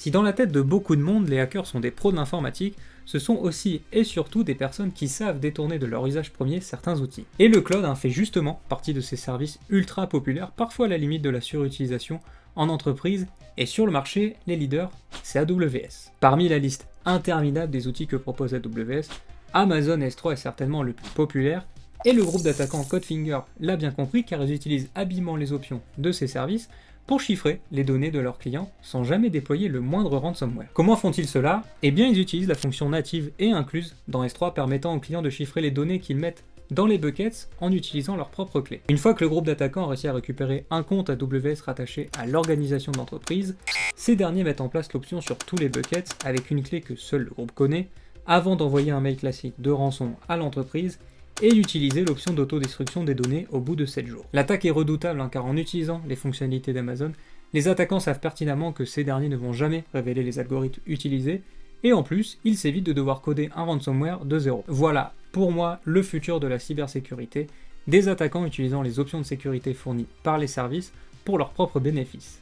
Si dans la tête de beaucoup de monde, les hackers sont des pros de l'informatique, ce sont aussi et surtout des personnes qui savent détourner de leur usage premier certains outils. Et le cloud fait justement partie de ces services ultra populaires, parfois à la limite de la surutilisation en entreprise, et sur le marché, les leaders, c'est AWS. Parmi la liste interminable des outils que propose AWS, Amazon S3 est certainement le plus populaire, et le groupe d'attaquants Codefinger l'a bien compris car ils utilisent habilement les options de ces services pour chiffrer les données de leurs clients sans jamais déployer le moindre ransomware. Comment font-ils cela? Eh bien ils utilisent la fonction native et incluse dans S3 permettant aux clients de chiffrer les données qu'ils mettent dans les buckets en utilisant leurs propres clés. Une fois que le groupe d'attaquants a réussi à récupérer un compte AWS rattaché à l'organisation d'entreprise, ces derniers mettent en place l'option sur tous les buckets avec une clé que seul le groupe connaît, avant d'envoyer un mail classique de rançon à l'entreprise et d'utiliser l'option d'autodestruction des données au bout de 7 jours. L'attaque est redoutable car en utilisant les fonctionnalités d'Amazon, les attaquants savent pertinemment que ces derniers ne vont jamais révéler les algorithmes utilisés, et en plus, ils s'évitent de devoir coder un ransomware de zéro. Voilà, pour moi, le futur de la cybersécurité, des attaquants utilisant les options de sécurité fournies par les services pour leurs propres bénéfices.